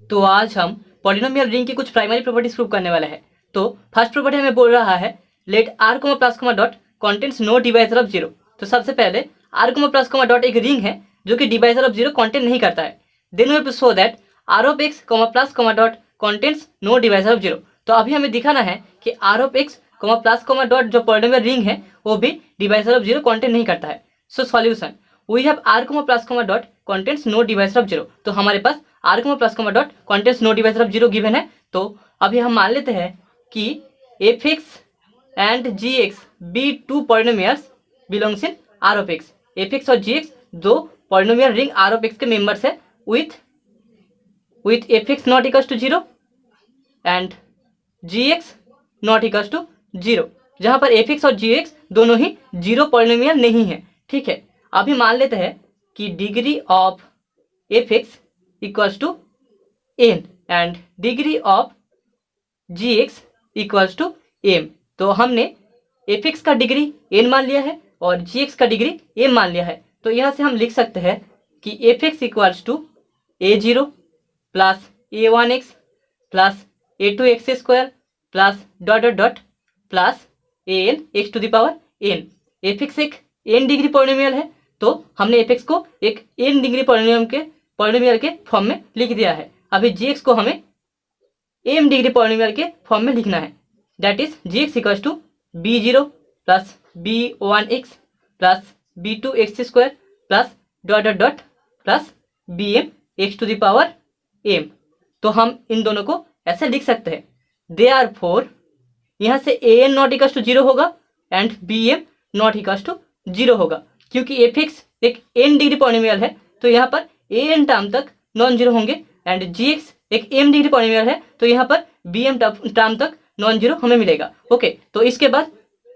तो आज हम पॉलिनोमियल रिंग की कुछ प्राइमरी प्रॉपर्टीज प्रूव करने वाले हैं। तो फर्स्ट प्रॉपर्टी हमें बोल रहा है let R comma plus comma dot contents no divisor of zero. तो सबसे पहले R comma plus comma dot एक रिंग है जो कि डिवाइजर ऑफ जीरो कॉन्टेंट नहीं करता है। Then we have to show that R of X comma plus comma dot contents no divisor of zero. तो अभी हमें दिखाना है कि R of X comma plus comma dot जो पॉलिनोमियल रिंग है वो भी डिवाइजर ऑफ जीरो कॉन्टेंट नहीं करता है। So solution we have R comma plus comma dot contents no divisor of zero. तो हमारे पास R comma plus comma dot contents no divisor of zero given है। तो अभी हम मान लेते हैं कि F X and G X be two polynomials belongs in R of X. F X और जी एक्स दो polynomial ring R of X के मेंबर्स है with F x not equals to zero and G X not equals to zero, जहां पर F X और G x दोनों ही zero polynomial नहीं है। ठीक है, अभी मान लेते हैं कि degree of F X equals to N and degree of G X equals to M. तो हमने एफ एक्स का डिग्री एन मान लिया है और जी एक्स का डिग्री एम मान लिया है। तो यहाँ से हम लिख सकते हैं कि F X equals to A zero plus A one X plus A two X square plus dot dot dot plus A N X to the power N. F X एक एन डिग्री पॉलिनोमियल है, तो हमने F X को एक N degree polynomial के form में लिख दिया है। अभी जी एक्स को हमें एम डिग्री पॉलिनोमियल के फॉर्म में लिखना है। That is G X equals to B zero plus B one X plus B two X square plus dot dot dot plus B M X to the power M. तो हम इन दोनों को ऐसे लिख सकते हैं। देयरफॉर यहाँ से A N not equals to zero होगा and B M not equals to zero होगा, क्योंकि एफ एक्स एक एन डिग्री पॉलिनोमियल है तो यहाँ पर ए एन टर्म तक नॉन जीरो होंगे एंड जी एक्स एक एम डिग्री पॉलिनोमियल है तो यहाँ पर बी एम टर्म तक नॉन जीरो हमें मिलेगा। ओके, तो इसके बाद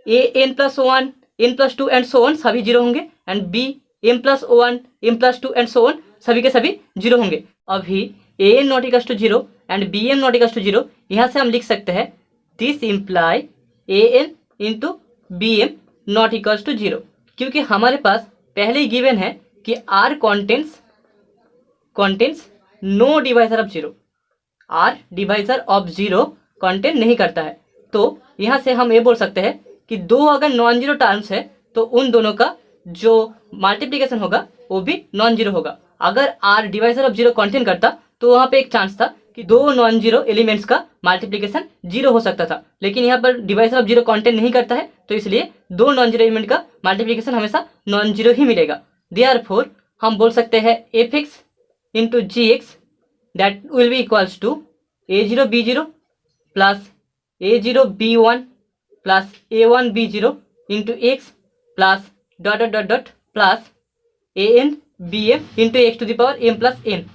A N plus one N plus two and so on सभी जीरो होंगे and B M plus one M plus two and so on सभी के सभी जीरो होंगे। अभी A N not equals to zero and B M not equals to zero, यहाँ से हम लिख सकते हैं this imply A N into B M not equals to zero, क्योंकि हमारे पास पहले ही गिवन है कि R contents no divisor of zero. R divisor of zero content नहीं करता है। तो यहाँ से हम ये बोल सकते हैं कि दो अगर नॉन जीरो टर्म्स है तो उन दोनों का जो मल्टीप्लिकेशन होगा वो भी नॉन जीरो होगा। अगर R divisor of zero content करता तो वहाँ पे एक चांस था कि दो नॉन जीरो एलिमेंट्स का मल्टीप्लिकेशन जीरो हो सकता था, लेकिन यहाँ पर डिवाइजर ऑफ जीरो कॉन्टेंट नहीं करता है तो इसलिए दो नॉन जीरो एलिमेंट का मल्टीप्लिकेशन हमेशा नॉन जीरो ही मिलेगा। देयरफॉर हम बोल सकते हैं F X into G X that will be equals to A zero B zero plus A zero B one plus A one B zero into X plus dot dot dot dot plus A N B M into X to the power M plus N.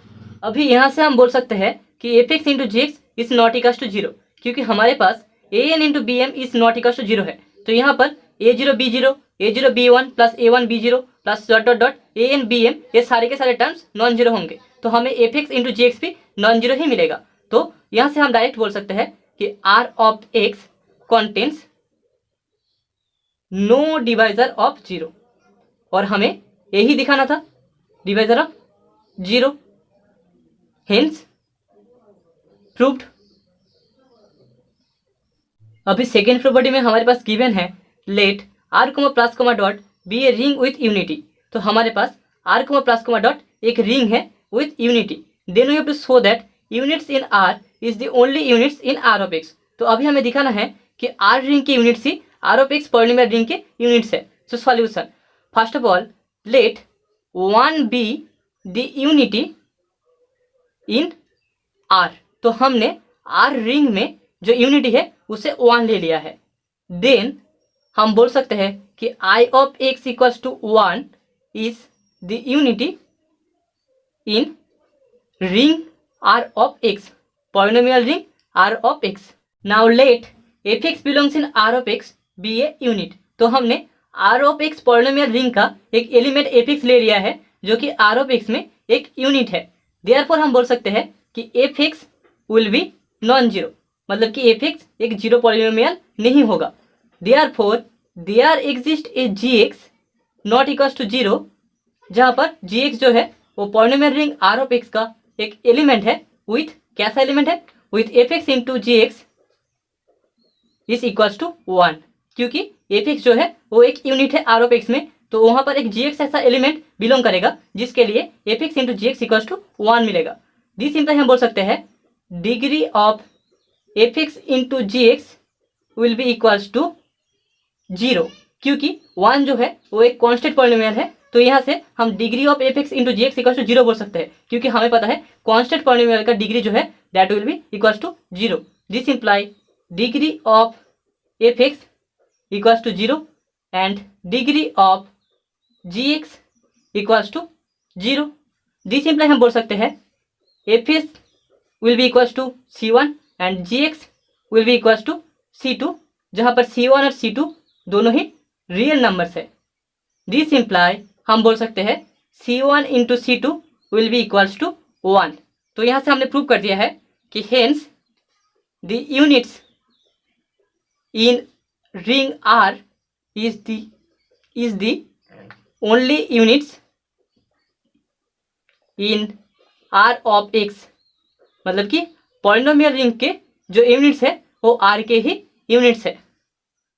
अभी यहाँ से हम बोल सकते हैं कि F X into G X is not equals to zero, क्योंकि हमारे पास A N into B M is not equals to zero है। तो यहाँ पर A zero B one plus A one B zero plus dot dot dot A N B M ये सारे के सारे टर्म्स नॉन जीरो होंगे, तो हमें F X into G x भी नॉन जीरो ही मिलेगा। तो यहाँ से हम डायरेक्ट बोल सकते हैं कि R of X contents no divisor of zero, और हमें यही दिखाना था divisor of zero, hence proved. अभी सेकेंड प्रॉपर्टी में हमारे पास गिवन है let R comma plus comma dot be a ring with unity. तो हमारे पास R comma plus comma dot एक रिंग है with unity. Then we have to show that units in R is the only units in R of x. तो अभी हमें दिखाना है कि आर रिंग के यूनिट्स ही R of X polynomial ring के यूनिट्स है। So solution first of all let one be the unity in R. तो हमने आर रिंग में जो यूनिटी है उसे वन ले लिया है। देन हम बोल सकते हैं कि I of X equals to one is the unity in ring R of X, polynomial ring R of X. Now let F X belongs in R of X be a unit. तो हमने R of X polynomial ring का एक element F x ले लिया है जो कि R of x में एक यूनिट है। देयरफॉर हम बोल सकते हैं कि F X will be non zero, मतलब कि एफ एक्स एक जीरो पॉलिनोमियल नहीं होगा। Therefore there exist a G X not equals to zero, जहाँ पर जी एक्स जो है वो polynomial ring R of X का एक एलिमेंट है विथ कैसा एलिमेंट है, with F X into G X is equals to 1, क्योंकि एफ एक्स जो है वो एक यूनिट है आर ऑफ एक्स में, तो वहां पर एक जी एक्स ऐसा एलिमेंट बिलोंग करेगा जिसके लिए F X into G X equals to 1 मिलेगा। दिस सिंपल हम बोल सकते हैं degree of F X into G X will be equals to 0, क्योंकि 1 जो है वो एक कॉन्स्टेंट पॉलिनोमियल है, तो यहाँ से हम degree of F X into G X equals to 0 बोल सकते हैं, क्योंकि हमें पता है कॉन्स्टेंट पॉलिनोमियल का डिग्री जो है that will be equals to 0। This imply degree of F X equals to 0 and degree of G X equals to 0। This imply हम बोल सकते हैं F X will be equals to C1 and G X will be equals to C2, जहाँ पर C1 और C2 दोनों ही real numbers है। दिस इम्प्लाई हम बोल सकते हैं C1 into C2 will be equals to 1। तो यहाँ से हमने प्रूव कर दिया है कि hence the units in ring R is the only units in R of X, मतलब कि पॉलिनोमियल रिंग के जो यूनिट्स है वो R के ही यूनिट्स है।